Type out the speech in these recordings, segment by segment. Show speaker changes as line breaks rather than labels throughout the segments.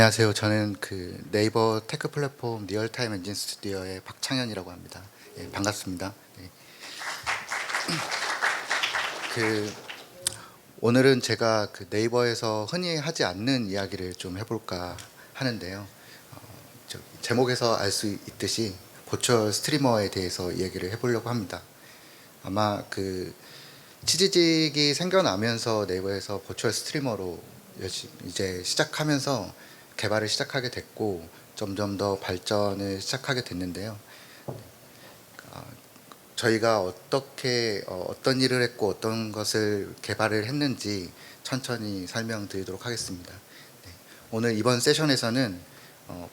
안녕하세요. 저는 네이버 테크 플랫폼 리얼타임 엔진 스튜디오의 박창현이라고 합니다. 예, 반갑습니다. 네. 그 오늘은 제가 네이버에서 흔히 하지 않는 이야기를 좀 해볼까 하는데요. 제목에서 알 수 있듯이 버추얼 스트리머에 대해서 이야기를 해보려고 합니다. 아마 치지직이 생겨나면서 네이버에서 버추얼 스트리머로 이제 시작하면서 개발을 시작하게 됐고 점점 더 발전을 시작하게 됐는데요. 저희가 어떤 일을 했고 어떤 것을 개발을 했는지 천천히 설명드리도록 하겠습니다. 네. 오늘 이번 세션에서는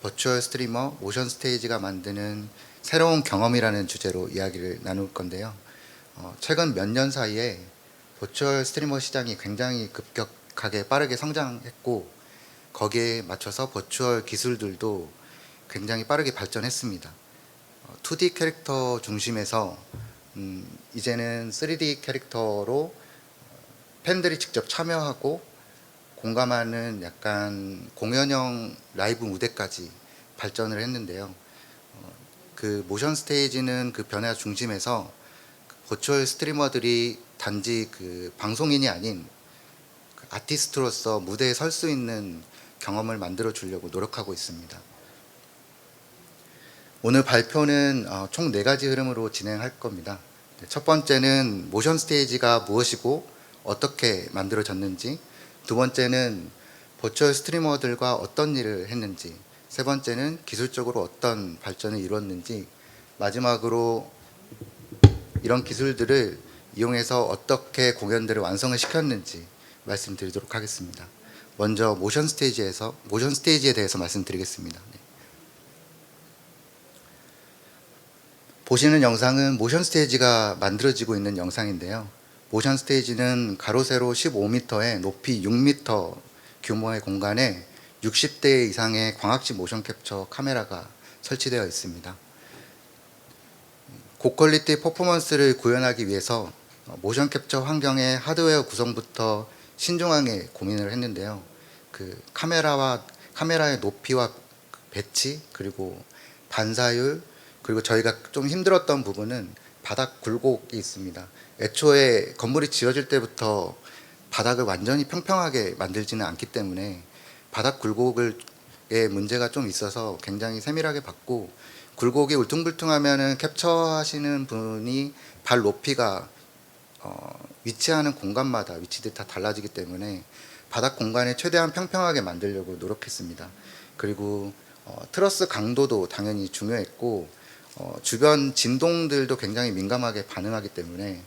버추얼 스트리머 모션 스테이지가 만드는 새로운 경험이라는 주제로 이야기를 나눌 건데요. 최근 몇 년 사이에 버추얼 스트리머 시장이 굉장히 급격하게 빠르게 성장했고 거기에 맞춰서 버추얼 기술들도 굉장히 빠르게 발전했습니다. 2D 캐릭터 중심에서 이제는 3D 캐릭터로 팬들이 직접 참여하고 공감하는 약간 공연형 라이브 무대까지 발전을 했는데요. 모션 스테이지는 그 변화 중심에서 버추얼 스트리머들이 단지 방송인이 아닌 아티스트로서 무대에 설 수 있는 경험을 만들어 주려고 노력하고 있습니다. 오늘 발표는 총 4가지 흐름으로 진행할 겁니다. 첫 번째는 모션 스테이지가 무엇이고 어떻게 만들어졌는지, 두 번째는 버추얼 스트리머들과 어떤 일을 했는지, 세 번째는 기술적으로 어떤 발전을 이뤘는지, 마지막으로 이런 기술들을 이용해서 어떻게 공연들을 완성을 시켰는지 말씀드리도록 하겠습니다. 먼저 모션 스테이지에 대해서 말씀드리겠습니다. 네. 보시는 영상은 모션 스테이지가 만들어지고 있는 영상인데요. 모션 스테이지는 가로 세로 15m에 높이 6m 규모의 공간에 60대 이상의 광학식 모션 캡처 카메라가 설치되어 있습니다. 고퀄리티 퍼포먼스를 구현하기 위해서 모션 캡처 환경의 하드웨어 구성부터 신중하게 고민을 했는데요. 카메라의 높이와 배치, 그리고 반사율, 그리고 저희가 좀 힘들었던 부분은 바닥 굴곡이 있습니다. 애초에 건물이 지어질 때부터 바닥을 완전히 평평하게 만들지는 않기 때문에 바닥 굴곡의 문제가 좀 있어서 굉장히 세밀하게 봤고, 굴곡이 울퉁불퉁하면은 캡처하시는 분이 발 높이가 위치하는 공간마다 위치들이 다 달라지기 때문에 바닥 공간을 최대한 평평하게 만들려고 노력했습니다. 그리고 트러스 강도도 당연히 중요했고, 주변 진동들도 굉장히 민감하게 반응하기 때문에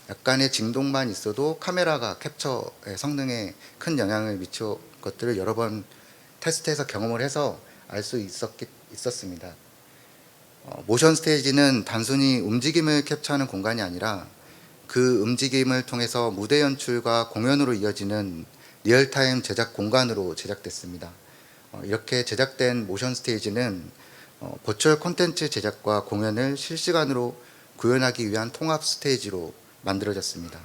약간의 진동만 있어도 카메라가 캡처의 성능에 큰 영향을 미친 것들을 여러 번 테스트해서 경험을 해서 알 수 있었습니다. 모션 스테이지는 단순히 움직임을 캡처하는 공간이 아니라 그 움직임을 통해서 무대 연출과 공연으로 이어지는 리얼타임 제작 공간으로 제작됐습니다. 이렇게 제작된 모션 스테이지는 버추얼 콘텐츠 제작과 공연을 실시간으로 구현하기 위한 통합 스테이지로 만들어졌습니다.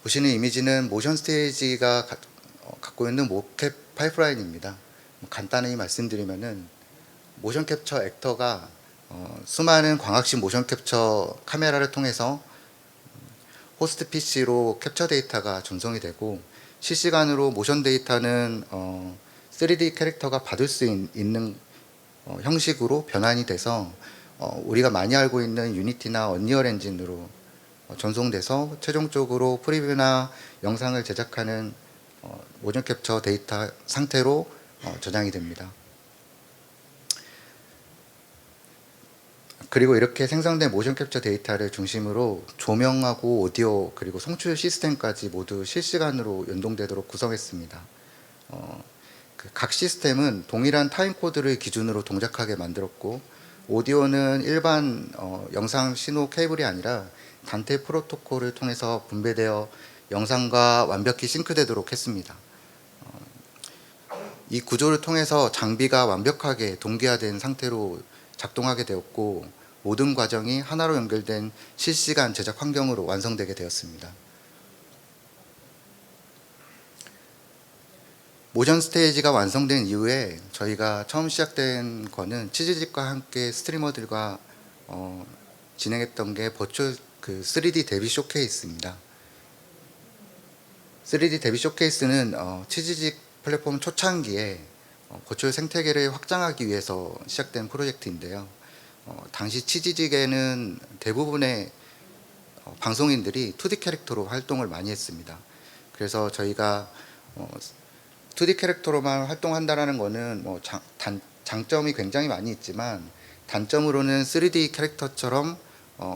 보시는 이미지는 모션 스테이지가 갖고 있는 모캡 파이프라인입니다. 간단히 말씀드리면은 모션 캡처 액터가 수많은 광학식 모션 캡처 카메라를 통해서 호스트 PC로 캡처 데이터가 전송이 되고, 실시간으로 모션 데이터는 3D 캐릭터가 받을 수 있는 형식으로 변환이 돼서 우리가 많이 알고 있는 유니티나 언리얼 엔진으로 전송돼서 최종적으로 프리뷰나 영상을 제작하는 모션 캡처 데이터 상태로 저장이 됩니다. 그리고 이렇게 생성된 모션 캡처 데이터를 중심으로 조명하고 오디오, 그리고 송출 시스템까지 모두 실시간으로 연동되도록 구성했습니다. 각 시스템은 동일한 타임코드를 기준으로 동작하게 만들었고, 오디오는 일반 영상 신호 케이블이 아니라 단테 프로토콜을 통해서 분배되어 영상과 완벽히 싱크되도록 했습니다. 이 구조를 통해서 장비가 완벽하게 동기화된 상태로 작동하게 되었고, 모든 과정이 하나로 연결된 실시간 제작 환경으로 완성되게 되었습니다. 모션 스테이지가 완성된 이후에 저희가 처음 시작된 거는 치즈직과 함께 스트리머들과 진행했던 게 버추얼 3D 데뷔 쇼케이스입니다. 3D 데뷔 쇼케이스는 치즈직 플랫폼 초창기에 버추얼 생태계를 확장하기 위해서 시작된 프로젝트인데요. 당시 치즈직에는 대부분의 방송인들이 2D 캐릭터로 활동을 많이 했습니다. 그래서 저희가 2D 캐릭터로만 활동한다라는 거는 장점이 굉장히 많이 있지만 단점으로는 3D 캐릭터처럼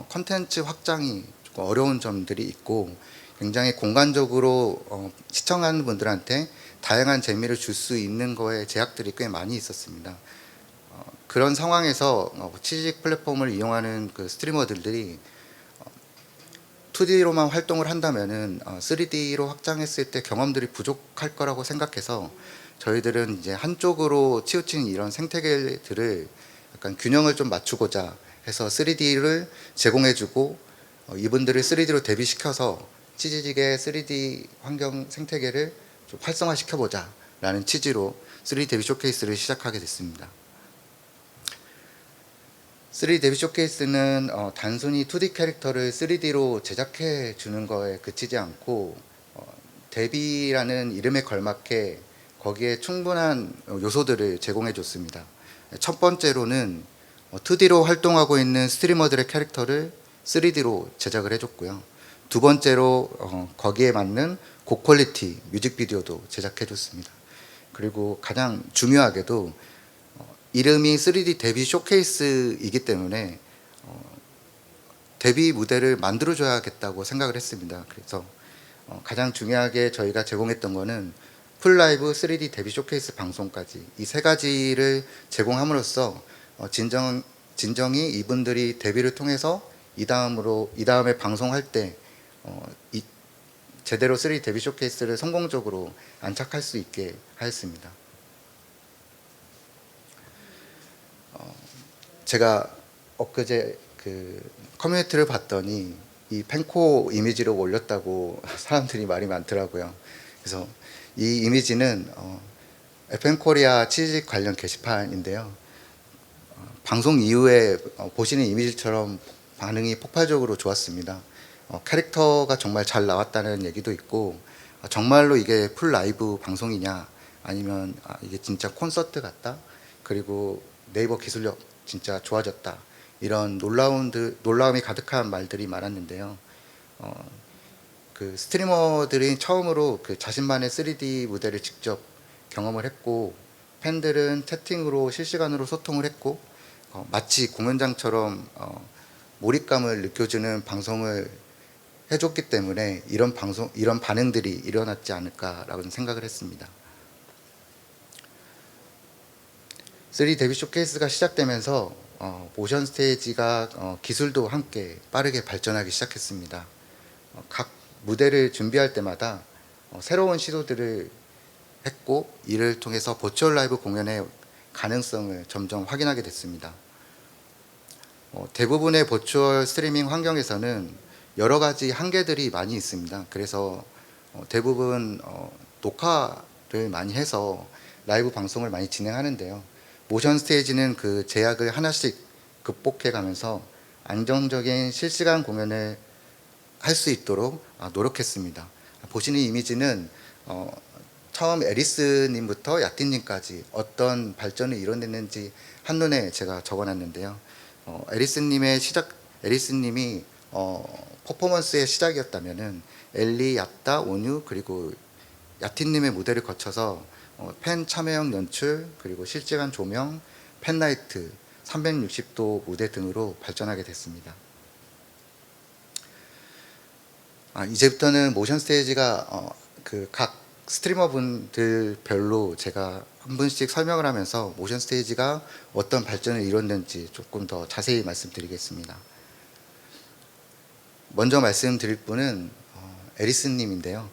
컨텐츠 확장이 조금 어려운 점들이 있고 굉장히 공간적으로 시청하는 분들한테 다양한 재미를 줄 수 있는 거에 제약들이 꽤 많이 있었습니다. 그런 상황에서 치즈직 플랫폼을 이용하는 그 스트리머들이 2D로만 활동을 한다면은 3D로 확장했을 때 경험들이 부족할 거라고 생각해서 저희들은 이제 한쪽으로 치우친 이런 생태계들을 약간 균형을 좀 맞추고자 해서 3D를 제공해주고 이분들을 3D로 대비시켜서 치즈직의 3D 환경 생태계를 좀 활성화시켜보자 라는 취지로 3D 데뷔 쇼케이스를 시작하게 됐습니다. 3D 데뷔 쇼케이스는 단순히 2D 캐릭터를 3D로 제작해 주는 거에 그치지 않고 데뷔라는 이름에 걸맞게 거기에 충분한 요소들을 제공해 줬습니다. 첫 번째로는 2D로 활동하고 있는 스트리머들의 캐릭터를 3D로 제작을 해줬고요. 두 번째로 거기에 맞는 고퀄리티 뮤직비디오도 제작해 줬습니다. 그리고 가장 중요하게도 이름이 3D 데뷔 쇼케이스이기 때문에 데뷔 무대를 만들어줘야겠다고 생각을 했습니다. 그래서 가장 중요하게 저희가 제공했던 거는 풀라이브 3D 데뷔 쇼케이스 방송까지 이 세 가지를 제공함으로써 진정이 이분들이 데뷔를 통해서 이 다음에 방송할 때 제대로 3D 데뷔 쇼케이스를 성공적으로 안착할 수 있게 하였습니다. 제가 엊그제 그 커뮤니티를 봤더니 이 펜코 이미지를 올렸다고 사람들이 말이 많더라고요. 그래서 이 이미지는 FM 코리아 치즈직 관련 게시판인데요. 방송 이후에 보시는 이미지처럼 반응이 폭발적으로 좋았습니다. 캐릭터가 정말 잘 나왔다는 얘기도 있고 정말로 이게 풀 라이브 방송이냐 아니면 이게 진짜 콘서트 같다 그리고 네이버 기술력 진짜 좋아졌다 이런 놀라움이 가득한 말들이 많았는데요. 그 스트리머들이 처음으로 그 자신만의 3D 무대를 직접 경험을 했고 팬들은 채팅으로 실시간으로 소통을 했고 마치 공연장처럼 몰입감을 느껴주는 방송을 해줬기 때문에 이런 반응들이 일어났지 않을까라고 생각을 했습니다. 3D 데뷔 쇼케이스가 시작되면서 모션 스테이지가 기술도 함께 빠르게 발전하기 시작했습니다. 각 무대를 준비할 때마다 새로운 시도들을 했고 이를 통해서 버추얼 라이브 공연의 가능성을 점점 확인하게 됐습니다. 대부분의 버추얼 스트리밍 환경에서는 여러 가지 한계들이 많이 있습니다. 그래서 대부분 녹화를 많이 해서 라이브 방송을 많이 진행하는데요. 모션 스테이지는 그 제약을 하나씩 극복해 가면서 안정적인 실시간 공연을 할 수 있도록 노력했습니다. 보시는 이미지는 처음 에리스님부터 야틴님까지 어떤 발전을 이뤄냈는지 한눈에 제가 적어놨는데요. 에리스님이 퍼포먼스의 시작이었다면은 엘리, 야따, 온유 그리고 야틴님의 무대를 거쳐서 팬 참여형 연출 그리고 실시간 조명, 팬라이트, 360도 무대 등으로 발전하게 됐습니다. 이제부터는 모션 스테이지가 그 각 스트리머 분들별로 제가 한 분씩 설명을 하면서 모션 스테이지가 어떤 발전을 이뤘는지 조금 더 자세히 말씀드리겠습니다. 먼저 말씀드릴 분은 에리스님인데요.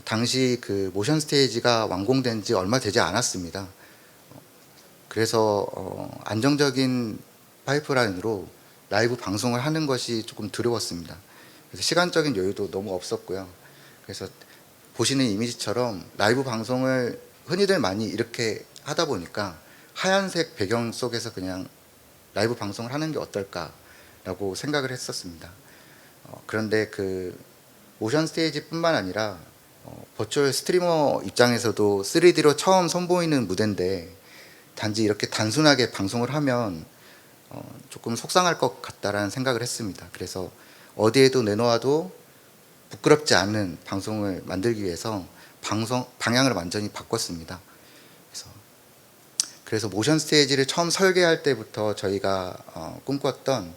당시 그 모션 스테이지가 완공된 지 얼마 되지 않았습니다. 그래서 안정적인 파이프라인으로 라이브 방송을 하는 것이 조금 두려웠습니다. 그래서 시간적인 여유도 너무 없었고요. 그래서 보시는 이미지처럼 라이브 방송을 흔히들 많이 이렇게 하다 보니까 하얀색 배경 속에서 그냥 라이브 방송을 하는 게 어떨까라고 생각을 했었습니다. 그런데 그 모션 스테이지뿐만 아니라 버추얼 스트리머 입장에서도 3D로 처음 선보이는 무대인데 단지 이렇게 단순하게 방송을 하면 조금 속상할 것 같다라는 생각을 했습니다. 그래서 어디에도 내놓아도 부끄럽지 않은 방송을 만들기 위해서 방향을 완전히 바꿨습니다. 그래서 모션 스테이지를 처음 설계할 때부터 저희가 꿈꿨던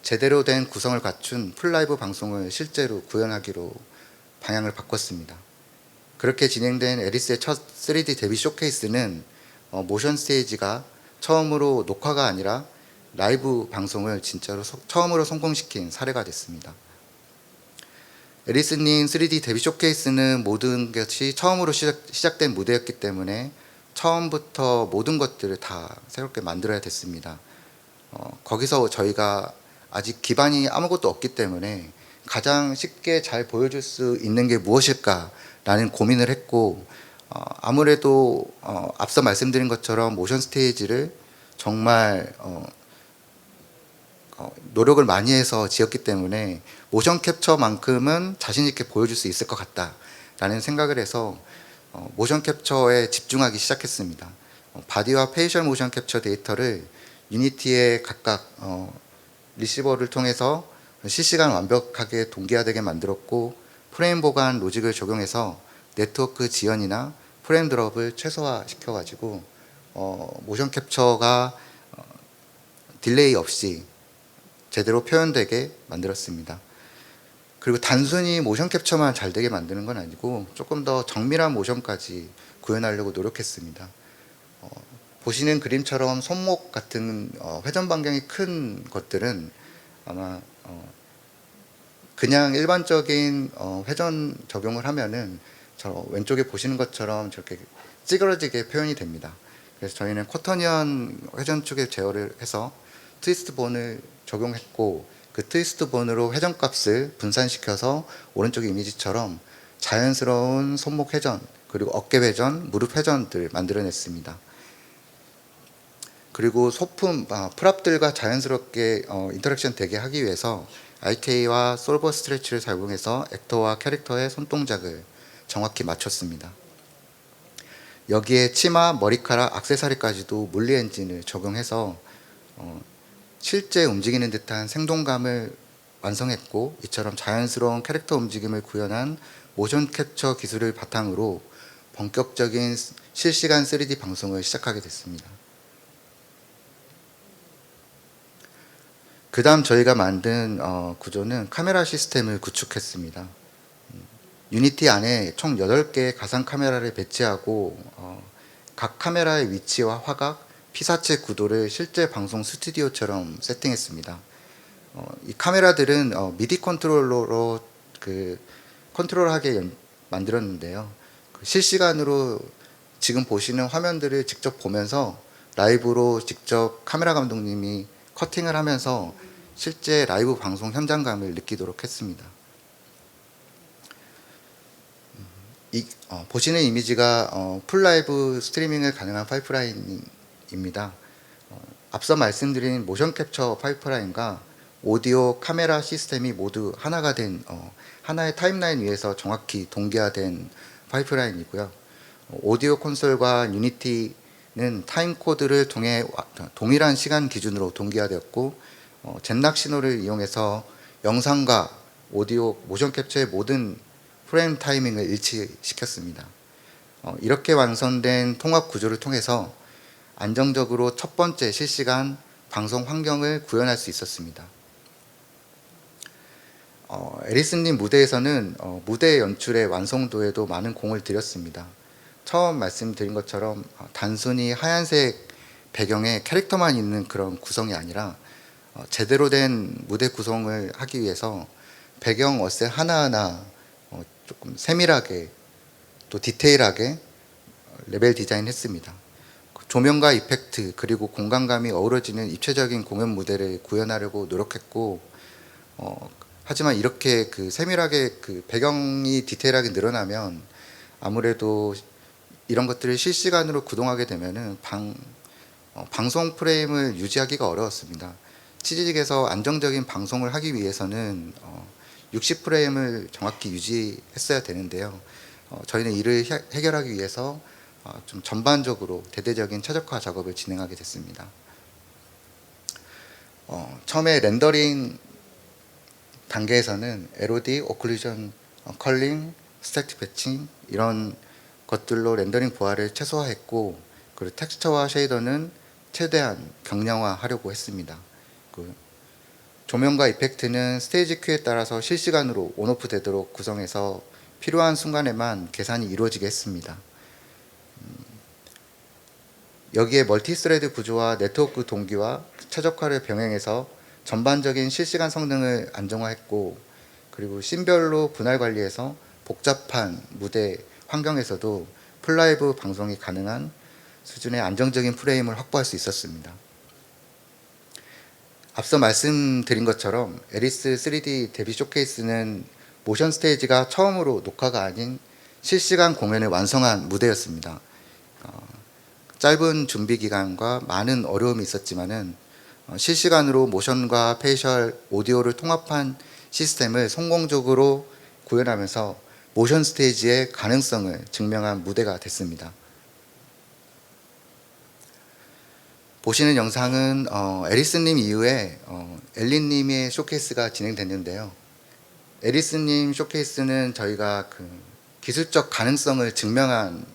제대로 된 구성을 갖춘 풀라이브 방송을 실제로 구현하기로 방향을 바꿨습니다. 그렇게 진행된 에리스의 첫 3D 데뷔 쇼케이스는 모션 스테이지가 처음으로 녹화가 아니라 라이브 방송을 진짜로 처음으로 성공시킨 사례가 됐습니다. 에리스님 3D 데뷔 쇼케이스는 모든 것이 처음으로 시작된 무대였기 때문에 처음부터 모든 것들을 다 새롭게 만들어야 됐습니다. 거기서 저희가 아직 기반이 아무것도 없기 때문에 가장 쉽게 잘 보여줄 수 있는 게 무엇일까라는 고민을 했고, 아무래도 앞서 말씀드린 것처럼 모션 스테이지를 정말 노력을 많이 해서 지었기 때문에 모션 캡처만큼은 자신 있게 보여줄 수 있을 것 같다라는 생각을 해서 모션 캡처에 집중하기 시작했습니다. 바디와 페이셜 모션 캡처 데이터를 유니티에 각각 리시버를 통해서 실시간 완벽하게 동기화되게 만들었고, 프레임 보관 로직을 적용해서 네트워크 지연이나 프레임 드롭을 최소화시켜 가지고 모션 캡처가 딜레이 없이 제대로 표현되게 만들었습니다. 그리고 단순히 모션 캡처만 잘 되게 만드는 건 아니고 조금 더 정밀한 모션까지 구현하려고 노력했습니다. 보시는 그림처럼 손목 같은 회전 반경이 큰 것들은 아마 그냥 일반적인 회전 적용을 하면은 저 왼쪽에 보시는 것처럼 저렇게 찌그러지게 표현이 됩니다. 그래서 저희는 쿼터니언 회전축에 제어를 해서 트위스트 본을 적용했고, 그 트위스트 본으로 회전값을 분산시켜서 오른쪽 이미지처럼 자연스러운 손목 회전, 그리고 어깨 회전, 무릎 회전들 만들어냈습니다. 그리고 소품, 프랍들과 자연스럽게 인터랙션 되게 하기 위해서 IK와 솔버 스트레치를 사용해서 액터와 캐릭터의 손동작을 정확히 맞췄습니다. 여기에 치마, 머리카락, 액세서리까지도 물리 엔진을 적용해서 실제 움직이는 듯한 생동감을 완성했고, 이처럼 자연스러운 캐릭터 움직임을 구현한 모션 캡처 기술을 바탕으로 본격적인 실시간 3D 방송을 시작하게 됐습니다. 그 다음 저희가 만든 구조는 카메라 시스템을 구축했습니다. 유니티 안에 총 8개의 가상 카메라를 배치하고 각 카메라의 위치와 화각, 피사체 구도를 실제 방송 스튜디오처럼 세팅했습니다. 이 카메라들은 미디 컨트롤러로 컨트롤하게 만들었는데요. 실시간으로 지금 보시는 화면들을 직접 보면서 라이브로 직접 카메라 감독님이 커팅을 하면서 실제 라이브 방송 현장감을 느끼도록 했습니다. 보시는 이미지가 풀라이브 스트리밍을 가능한 파이프라인입니다. 앞서 말씀드린 모션 캡처 파이프라인과 오디오 카메라 시스템이 모두 하나가 된 하나의 타임라인 위에서 정확히 동기화된 파이프라인이고요. 오디오 콘솔과 유니티는 타임 코드를 통해 동일한 시간 기준으로 동기화되었고, 젠락 신호를 이용해서 영상과 오디오 모션 캡처의 모든 프레임 타이밍을 일치시켰습니다. 이렇게 완성된 통합 구조를 통해서 안정적으로 첫 번째 실시간 방송 환경을 구현할 수 있었습니다. 에리스님 무대에서는 무대 연출의 완성도에도 많은 공을 들였습니다. 처음 말씀드린 것처럼 단순히 하얀색 배경에 캐릭터만 있는 그런 구성이 아니라 제대로 된 무대 구성을 하기 위해서 배경 어셋 하나하나 조금 세밀하게 또 디테일하게 레벨 디자인했습니다. 조명과 이펙트 그리고 공간감이 어우러지는 입체적인 공연 무대를 구현하려고 노력했고, 하지만 이렇게 세밀하게 배경이 디테일하게 늘어나면 아무래도 이런 것들을 실시간으로 구동하게 되면은 방송 프레임을 유지하기가 어려웠습니다. 치즈직에서 안정적인 방송을 하기 위해서는 60프레임을 정확히 유지했어야 되는데요. 저희는 이를 해결하기 위해서 좀 전반적으로 대대적인 최적화 작업을 진행하게 됐습니다. 처음에 렌더링 단계에서는 LOD, 오클루전, 컬링, 스태틱 배칭 이런 것들로 렌더링 보안을 최소화했고, 그리고 텍스처와 쉐이더는 최대한 경량화하려고 했습니다. 조명과 이펙트는 스테이지 큐에 따라서 실시간으로 온오프 되도록 구성해서 필요한 순간에만 계산이 이루어지게 했습니다. 여기에 멀티스레드 구조와 네트워크 동기와 최적화를 병행해서 전반적인 실시간 성능을 안정화했고, 그리고 씬별로 분할 관리해서 복잡한 무대 환경에서도 풀라이브 방송이 가능한 수준의 안정적인 프레임을 확보할 수 있었습니다. 앞서 말씀드린 것처럼 에리스 3D 데뷔 쇼케이스는 모션 스테이지가 처음으로 녹화가 아닌 실시간 공연을 완성한 무대였습니다. 짧은 준비 기간과 많은 어려움이 있었지만은 실시간으로 모션과 페이셜, 오디오를 통합한 시스템을 성공적으로 구현하면서 모션 스테이지의 가능성을 증명한 무대가 됐습니다. 보시는 영상은 에리스님 이후에 엘린님의 쇼케이스가 진행됐는데요. 에리스님 쇼케이스는 저희가 기술적 가능성을 증명한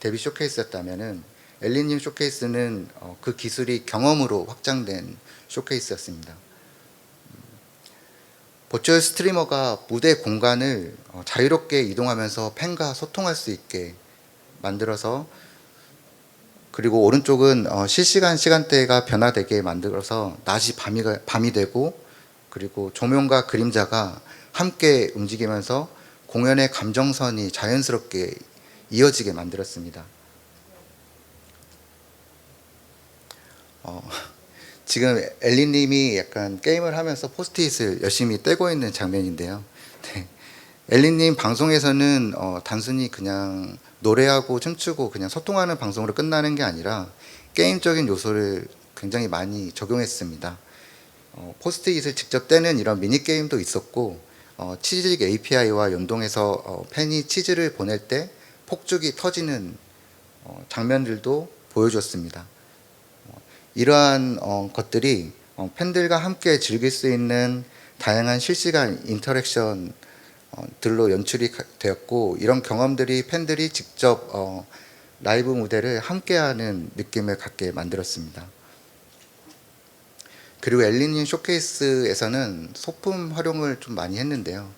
데뷔 쇼케이스였다면은 엘린님 쇼케이스는 그 기술이 경험으로 확장된 쇼케이스였습니다. 버추얼 스트리머가 무대 공간을 자유롭게 이동하면서 팬과 소통할 수 있게 만들어서, 그리고 오른쪽은 실시간 시간대가 변화되게 만들어서 낮이 밤이 되고, 그리고 조명과 그림자가 함께 움직이면서 공연의 감정선이 자연스럽게 이어지게 만들었습니다. 지금 엘리님이 약간 게임을 하면서 포스트잇을 열심히 떼고 있는 장면인데요. 네. 엘리님 방송에서는 단순히 그냥 노래하고 춤추고 그냥 소통하는 방송으로 끝나는 게 아니라 게임적인 요소를 굉장히 많이 적용했습니다. 포스트잇을 직접 떼는 이런 미니게임도 있었고, 치즈직 API와 연동해서 팬이 치즈를 보낼 때 폭죽이 터지는 장면들도 보여줬습니다. 이러한 것들이 팬들과 함께 즐길 수 있는 다양한 실시간 인터랙션 들로 연출이 되었고, 이런 경험들이 팬들이 직접 라이브 무대를 함께하는 느낌을 갖게 만들었습니다. 그리고 엘리님 쇼케이스에서는 소품 활용을 좀 많이 했는데요.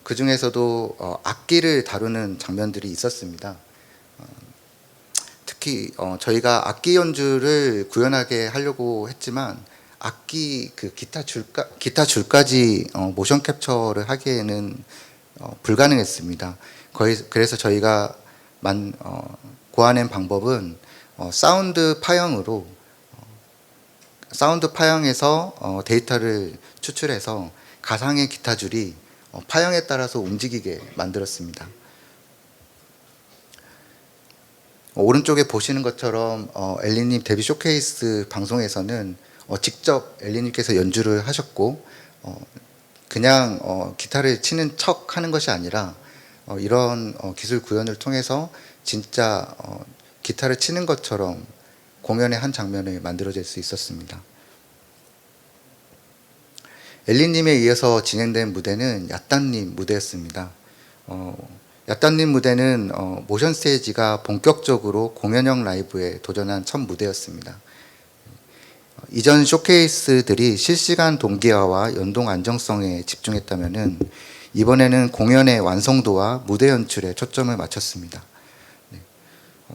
그 중에서도 악기를 다루는 장면들이 있었습니다. 특히 저희가 악기 연주를 구현하게 하려고 했지만 악기 기타 줄까지 모션 캡처를 하기에는 불가능했습니다. 그래서 저희가 고안한 방법은 사운드 파형에서 데이터를 추출해서 가상의 기타 줄이 파형에 따라서 움직이게 만들었습니다. 오른쪽에 보시는 것처럼 엘리님 데뷔 쇼케이스 방송에서는 직접 엘리님께서 연주를 하셨고, 그냥 기타를 치는 척 하는 것이 아니라 이런 기술 구현을 통해서 진짜 기타를 치는 것처럼 공연의 한 장면을 만들어낼 수 있었습니다. 엘리님에 이어서 진행된 무대는 야따님 무대였습니다. 야따님 무대는 모션 스테이지가 본격적으로 공연형 라이브에 도전한 첫 무대였습니다. 이전 쇼케이스들이 실시간 동기화와 연동 안정성에 집중했다면은 이번에는 공연의 완성도와 무대 연출에 초점을 맞췄습니다.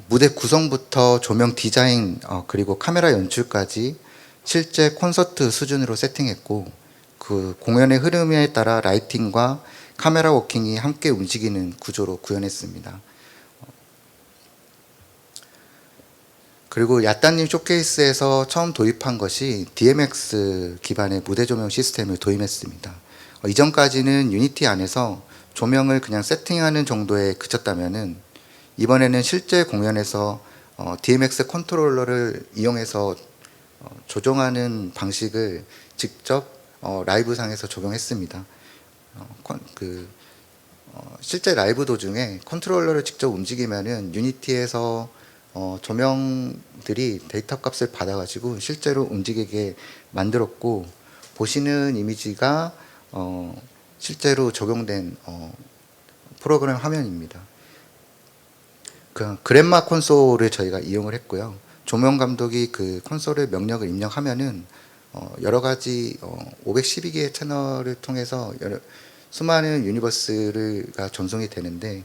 무대 구성부터 조명 디자인 그리고 카메라 연출까지 실제 콘서트 수준으로 세팅했고, 그 공연의 흐름에 따라 라이팅과 카메라 워킹이 함께 움직이는 구조로 구현했습니다. 그리고 야따님 쇼케이스에서 처음 도입한 것이 DMX 기반의 무대 조명 시스템을 도입했습니다. 이전까지는 유니티 안에서 조명을 그냥 세팅하는 정도에 그쳤다면은 이번에는 실제 공연에서 DMX 컨트롤러를 이용해서 조정하는 방식을 직접 라이브상에서 적용했습니다. 실제 라이브 도중에 컨트롤러를 직접 움직이면은 유니티에서 조명들이 데이터 값을 받아가지고 실제로 움직이게 만들었고, 보시는 이미지가 실제로 적용된 프로그램 화면입니다. 그 그랜마 콘솔을 저희가 이용을 했고요. 조명 감독이 그 콘솔의 명령을 입력하면은 여러 가지 512개의 채널을 통해서 수많은 유니버스가 전송이 되는데,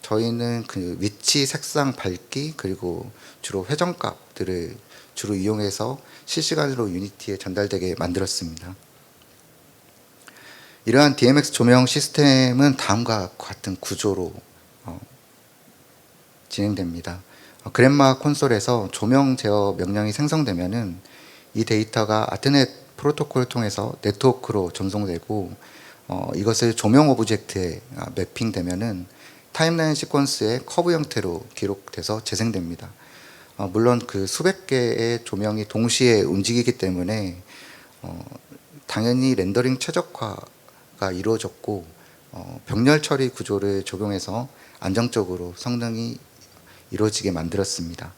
저희는 그 위치, 색상, 밝기, 그리고 주로 회전값들을 주로 이용해서 실시간으로 유니티에 전달되게 만들었습니다. 이러한 DMX 조명 시스템은 다음과 같은 구조로 진행됩니다. 그랜마 콘솔에서 조명 제어 명령이 생성되면은 이 데이터가 아트넷 프로토콜을 통해서 네트워크로 전송되고, 이것을 조명 오브젝트에 매핑되면은 타임라인 시퀀스의 커브 형태로 기록돼서 재생됩니다. 물론 그 수백 개의 조명이 동시에 움직이기 때문에 당연히 렌더링 최적화가 이루어졌고, 병렬 처리 구조를 적용해서 안정적으로 성능이 이루어지게 만들었습니다.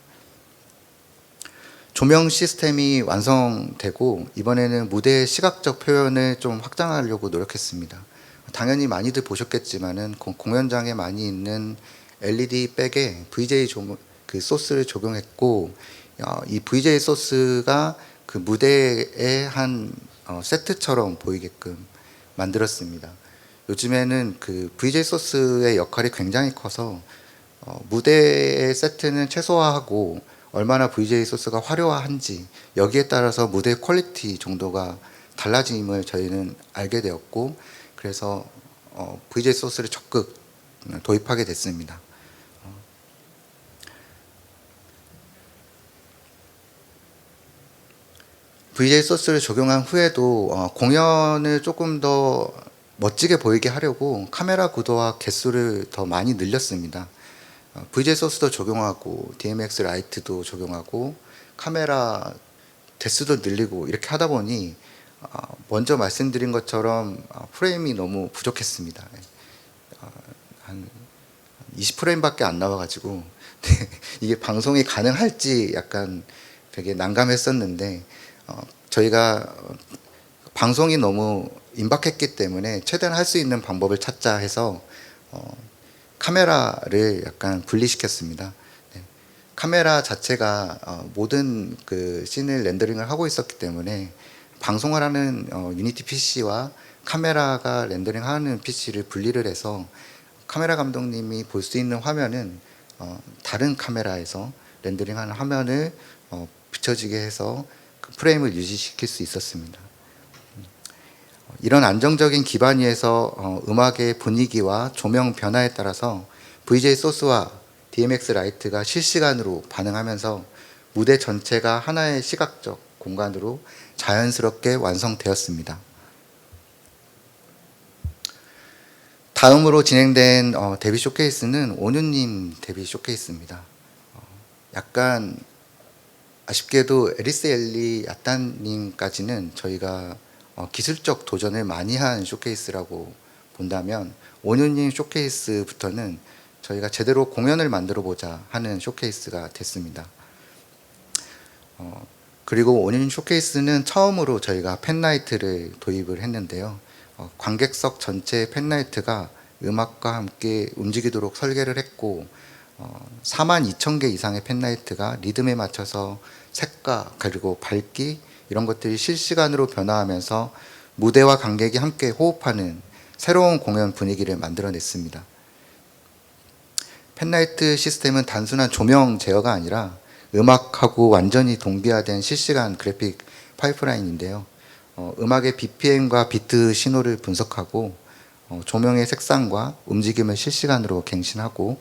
조명 시스템이 완성되고 이번에는 무대의 시각적 표현을 좀 확장하려고 노력했습니다. 당연히 많이들 보셨겠지만은 공연장에 많이 있는 LED 백에 VJ 그 소스를 적용했고, 이 VJ 소스가 그 무대의 한 세트처럼 보이게끔 만들었습니다. 요즘에는 그 VJ 소스의 역할이 굉장히 커서 무대의 세트는 최소화하고 얼마나 VJ 소스가 화려한지 여기에 따라서 무대 퀄리티 정도가 달라짐을 저희는 알게 되었고, 그래서 VJ 소스를 적극 도입하게 됐습니다. VJ 소스를 적용한 후에도 공연을 조금 더 멋지게 보이게 하려고 카메라 구도와 개수를 더 많이 늘렸습니다. VJ 소스도 적용하고 DMX 라이트도 적용하고 카메라 대수도 늘리고 이렇게 하다 보니 먼저 말씀드린 것처럼 프레임이 너무 부족했습니다. 한 20프레임밖에 안 나와가지고 이게 방송이 가능할지 약간 되게 난감했었는데, 저희가 방송이 너무 임박했기 때문에 최대한 할 수 있는 방법을 찾자 해서 카메라를 약간 분리시켰습니다. 네. 카메라 자체가 모든 그 씬을 렌더링을 하고 있었기 때문에 방송을 하는 유니티 PC와 카메라가 렌더링하는 PC를 분리를 해서 카메라 감독님이 볼 수 있는 화면은 다른 카메라에서 렌더링하는 화면을 비춰지게 해서 그 프레임을 유지시킬 수 있었습니다. 이런 안정적인 기반 위에서 음악의 분위기와 조명 변화에 따라서 VJ 소스와 DMX 라이트가 실시간으로 반응하면서 무대 전체가 하나의 시각적 공간으로 자연스럽게 완성되었습니다. 다음으로 진행된 데뷔 쇼케이스는 온유님 데뷔 쇼케이스입니다. 약간 아쉽게도 에리스 엘리 야탄님까지는 저희가 기술적 도전을 많이 한 쇼케이스라고 본다면, 온유님 쇼케이스부터는 저희가 제대로 공연을 만들어 보자 하는 쇼케이스가 됐습니다. 그리고 온유님 쇼케이스는 처음으로 저희가 팬라이트를 도입을 했는데요. 관객석 전체 팬라이트가 음악과 함께 움직이도록 설계를 했고, 42,000개 이상의 팬라이트가 리듬에 맞춰서 색과 그리고 밝기 이런 것들이 실시간으로 변화하면서 무대와 관객이 함께 호흡하는 새로운 공연 분위기를 만들어냈습니다. 팬라이트 시스템은 단순한 조명 제어가 아니라 음악하고 완전히 동기화된 실시간 그래픽 파이프라인인데요. 음악의 BPM과 비트 신호를 분석하고 조명의 색상과 움직임을 실시간으로 갱신하고,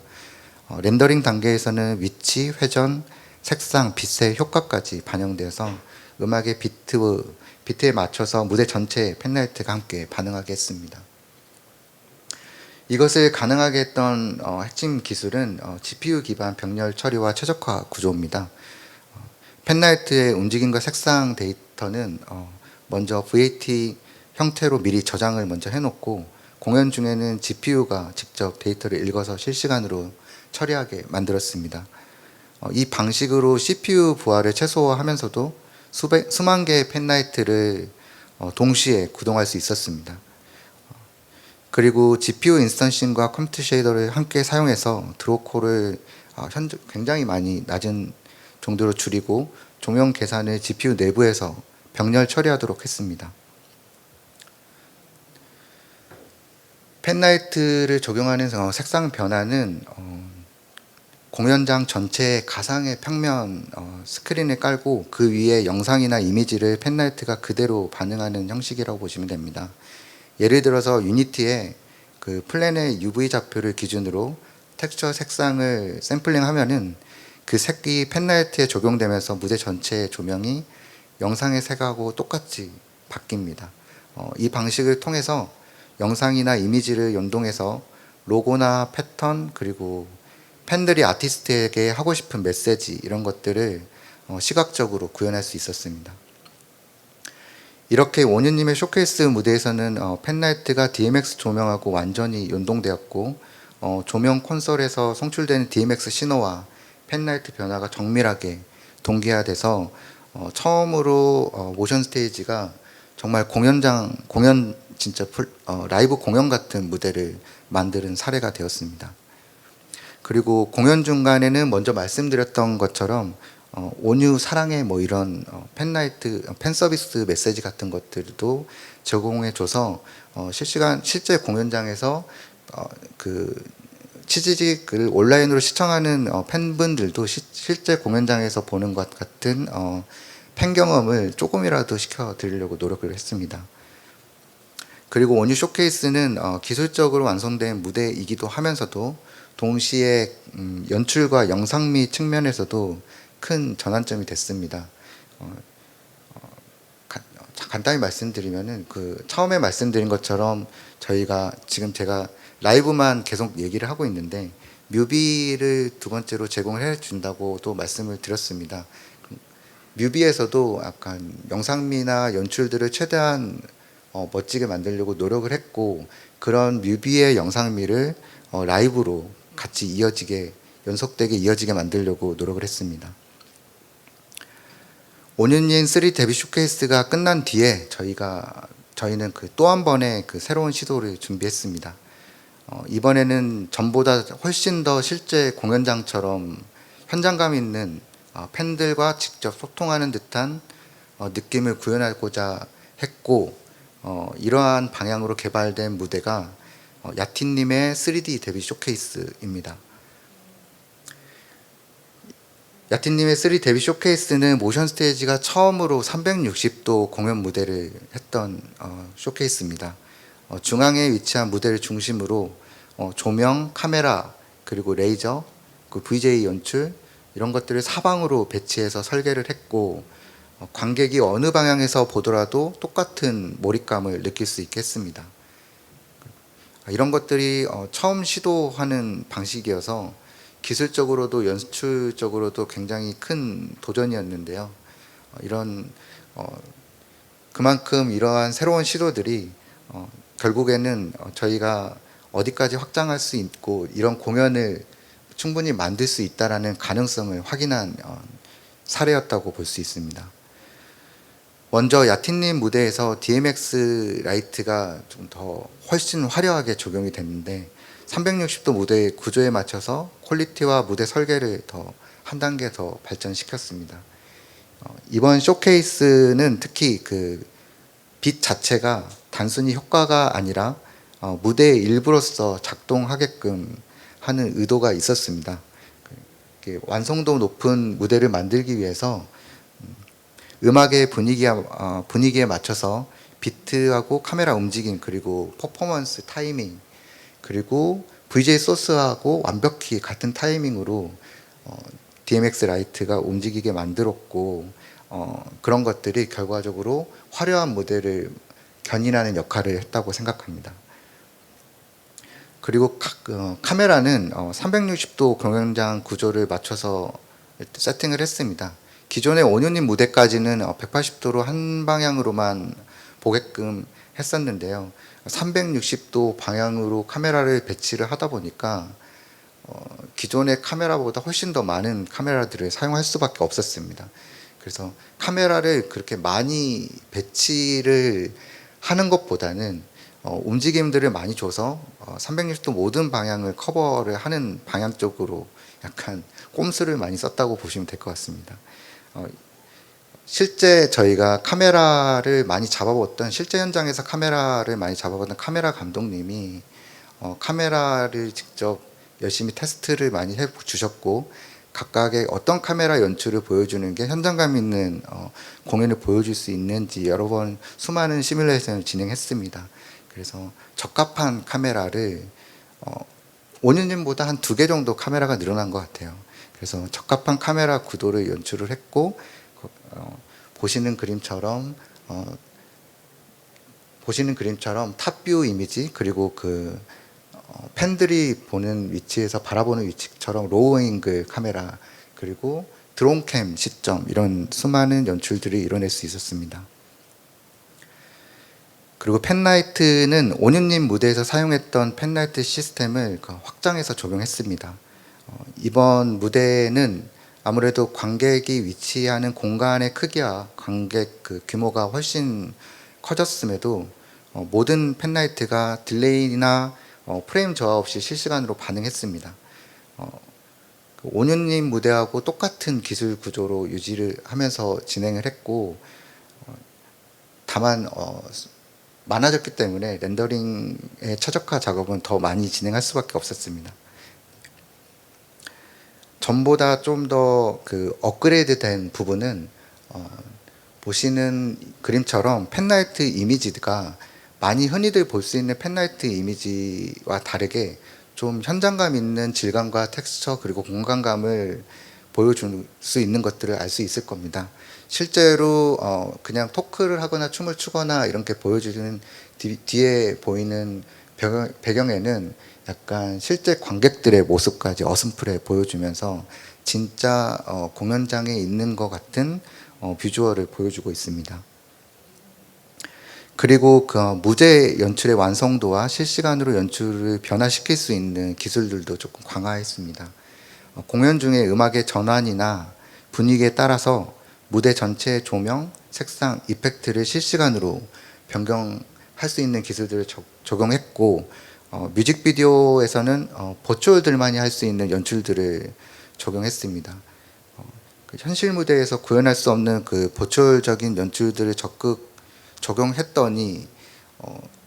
렌더링 단계에서는 위치, 회전, 색상, 빛의 효과까지 반영돼서 음악의 비트에 맞춰서 무대 전체에 팬라이트가 함께 반응하게 했습니다. 이것을 가능하게 했던 핵심 기술은 GPU 기반 병렬 처리와 최적화 구조입니다. 펜라이트의 움직임과 색상 데이터는 먼저 VAT 형태로 미리 저장을 먼저 해놓고 공연 중에는 GPU가 직접 데이터를 읽어서 실시간으로 처리하게 만들었습니다. 이 방식으로 CPU 부하를 최소화하면서도 수만 개의 펜라이트를 동시에 구동할 수 있었습니다. 그리고 GPU 인스턴싱과 컴퓨터 쉐이더를 함께 사용해서 드로우콜을 굉장히 많이 낮은 정도로 줄이고 조명 계산을 GPU 내부에서 병렬 처리하도록 했습니다. 펜라이트를 적용하는 색상 변화는 공연장 전체에 가상의 평면 스크린을 깔고 그 위에 영상이나 이미지를 펜라이트가 그대로 반응하는 형식이라고 보시면 됩니다. 예를 들어서 유니티에 그 플랜의 UV 좌표를 기준으로 텍스처 색상을 샘플링하면은 그 색이 펜라이트에 적용되면서 무대 전체의 조명이 영상의 색하고 똑같이 바뀝니다. 이 방식을 통해서 영상이나 이미지를 연동해서 로고나 패턴 그리고 팬들이 아티스트에게 하고 싶은 메시지 이런 것들을 시각적으로 구현할 수 있었습니다. 이렇게 원유님의 쇼케이스 무대에서는 펜라이트가 DMX 조명하고 완전히 연동되었고 조명 콘솔에서 송출되는 DMX 신호와 펜라이트 변화가 정밀하게 동기화돼서 처음으로 모션 스테이지가 정말 공연 진짜 라이브 공연 같은 무대를 만드는 사례가 되었습니다. 그리고 공연 중간에는 먼저 말씀드렸던 것처럼 온유 사랑해 뭐 이런 팬 서비스 메시지 같은 것들도 제공해줘서 실제 공연장에서 그 치지직을 온라인으로 시청하는 팬분들도 실제 공연장에서 보는 것 같은 팬 경험을 조금이라도 시켜드리려고 노력을 했습니다. 그리고 온유 쇼케이스는 기술적으로 완성된 무대이기도 하면서도 동시에 연출과 영상미 측면에서도 큰 전환점이 됐습니다. 간단히 말씀드리면은 그 처음에 말씀드린 것처럼 저희가 지금 제가 라이브만 계속 얘기를 하고 있는데 뮤비를 두 번째로 제공을 해준다고도 말씀을 드렸습니다. 뮤비에서도 약간 영상미나 연출들을 최대한 멋지게 만들려고 노력을 했고 그런 뮤비의 영상미를 라이브로 같이 연속되게 이어지게 만들려고 노력을 했습니다. 5년인 3 데뷔 쇼케이스가 끝난 뒤에 저희는 그 또 한 번의 그 새로운 시도를 준비했습니다. 이번에는 전보다 훨씬 더 실제 공연장처럼 현장감 있는 팬들과 직접 소통하는 듯한 느낌을 구현하고자 했고 이러한 방향으로 개발된 무대가 야틴님의 3D 데뷔 쇼케이스입니다. 야틴님의 3 데뷔 쇼케이스는 모션 스테이지가 처음으로 360도 공연 무대를 했던 쇼케이스입니다. 중앙에 위치한 무대를 중심으로 조명, 카메라, 그리고 레이저, 그 VJ 연출 이런 것들을 사방으로 배치해서 설계를 했고 관객이 어느 방향에서 보더라도 똑같은 몰입감을 느낄 수 있게 했습니다. 이런 것들이 처음 시도하는 방식이어서 기술적으로도 연출적으로도 굉장히 큰 도전이었는데요. 그만큼 이러한 새로운 시도들이 결국에는 저희가 어디까지 확장할 수 있고 이런 공연을 충분히 만들 수 있다라는 가능성을 확인한 사례였다고 볼 수 있습니다. 먼저 야틴님 무대에서 DMX 라이트가 좀 더 훨씬 화려하게 적용이 됐는데 360도 무대의 구조에 맞춰서 퀄리티와 무대 설계를 한 단계 더 발전시켰습니다. 이번 쇼케이스는 특히 그 빛 자체가 단순히 효과가 아니라 무대의 일부로서 작동하게끔 하는 의도가 있었습니다. 완성도 높은 무대를 만들기 위해서 음악의 분위기에 맞춰서 비트하고 카메라 움직임 그리고 퍼포먼스 타이밍 그리고 VJ 소스하고 완벽히 같은 타이밍으로 DMX 라이트가 움직이게 만들었고 그런 것들이 결과적으로 화려한 무대를 견인하는 역할을 했다고 생각합니다. 그리고 카메라는 360도 공연장 구조를 맞춰서 세팅을 했습니다. 기존의 온유님 무대까지는 180도로 한 방향으로만 보게끔 했었는데요. 360도 방향으로 카메라를 배치를 하다 보니까 기존의 카메라보다 훨씬 더 많은 카메라들을 사용할 수밖에 없었습니다. 그래서 카메라를 그렇게 많이 배치를 하는 것보다는 움직임들을 많이 줘서 360도 모든 방향을 커버를 하는 방향 쪽으로 약간 꼼수를 많이 썼다고 보시면 될 것 같습니다. 실제 저희가 카메라를 많이 잡아봤던, 실제 현장에서 카메라를 많이 잡아봤던 카메라 감독님이 카메라를 직접 열심히 테스트를 많이 해주셨고, 각각의 어떤 카메라 연출을 보여주는 게 현장감 있는 공연을 보여줄 수 있는지 여러 번 수많은 시뮬레이션을 진행했습니다. 그래서 적합한 카메라를 5년전보다 한 2개 정도 카메라가 늘어난 것 같아요. 그래서 적합한 카메라 구도를 연출을 했고, 보시는 그림처럼 탑뷰 이미지, 그리고 팬들이 보는 위치에서 바라보는 위치처럼 로우 앵글 카메라, 그리고 드론캠 시점, 이런 수많은 연출들을 이뤄낼 수 있었습니다. 그리고 펜라이트는 온유님 무대에서 사용했던 펜라이트 시스템을 확장해서 적용했습니다. 이번 무대는 아무래도 관객이 위치하는 공간의 크기와 관객 규모가 훨씬 커졌음에도 모든 펜라이트가 딜레이나 프레임 저하 없이 실시간으로 반응했습니다. 온유님 무대하고 똑같은 기술 구조로 유지를 하면서 진행을 했고, 다만 많아졌기 때문에 렌더링의 최적화 작업은 더 많이 진행할 수밖에 없었습니다. 전보다 좀 더 업그레이드된 부분은 보시는 그림처럼 펜라이트 이미지가 많이 흔히들 볼 수 있는 펜라이트 이미지와 다르게 좀 현장감 있는 질감과 텍스처, 그리고 공간감을 보여줄 수 있는 것들을 알 수 있을 겁니다. 실제로 그냥 토크를 하거나 춤을 추거나 이렇게 보여주는 뒤에 보이는 배경에는 약간 실제 관객들의 모습까지 어슴프레 보여주면서 진짜 공연장에 있는 것 같은 비주얼을 보여주고 있습니다. 그리고 무대 연출의 완성도와 실시간으로 연출을 변화시킬 수 있는 기술들도 조금 강화했습니다. 공연 중에 음악의 전환이나 분위기에 따라서 무대 전체의 조명, 색상, 이펙트를 실시간으로 변경할 수 있는 기술들을 적용했고, 뮤직비디오에서는 버추얼들만이 할 수 있는 연출들을 적용했습니다. 현실 무대에서 구현할 수 없는 버추얼적인 연출들을 적극 적용했더니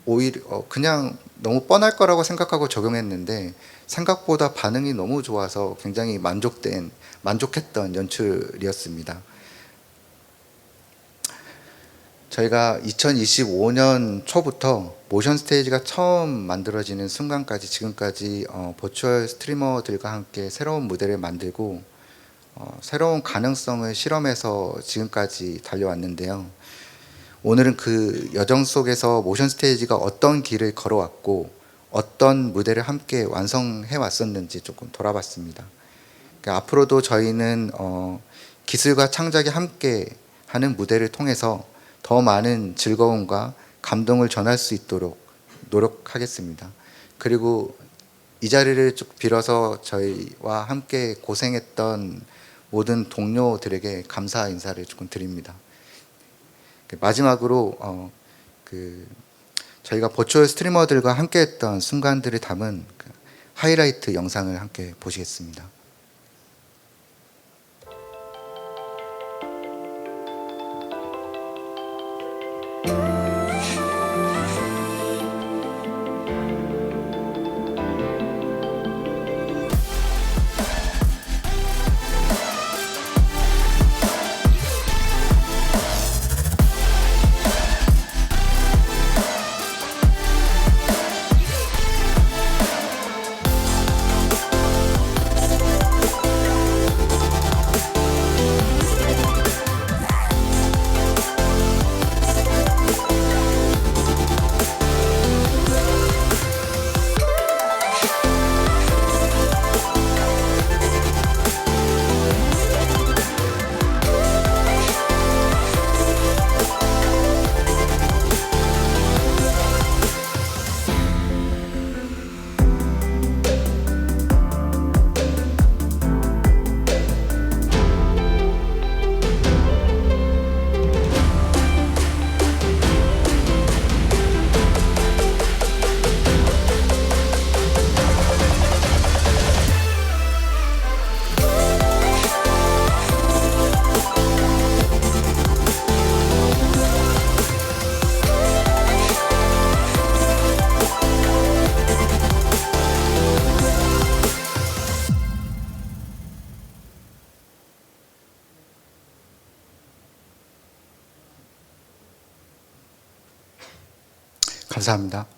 오히려 그냥 너무 뻔할 거라고 생각하고 적용했는데 생각보다 반응이 너무 좋아서 굉장히 만족했던 연출이었습니다. 저희가 2025년 초부터 모션 스테이지가 처음 만들어지는 순간까지 지금까지 버추얼 스트리머들과 함께 새로운 무대를 만들고 새로운 가능성을 실험해서 지금까지 달려왔는데요. 오늘은 그 여정 속에서 모션 스테이지가 어떤 길을 걸어왔고 어떤 무대를 함께 완성해 왔었는지 조금 돌아봤습니다. 그러니까 앞으로도 저희는 기술과 창작이 함께 하는 무대를 통해서 더 많은 즐거움과 감동을 전할 수 있도록 노력하겠습니다. 그리고 이 자리를 쭉 빌어서 저희와 함께 고생했던 모든 동료들에게 감사 인사를 조금 드립니다. 마지막으로 저희가 버추얼 스트리머들과 함께했던 순간들을 담은 하이라이트 영상을 함께 보시겠습니다. 감사합니다.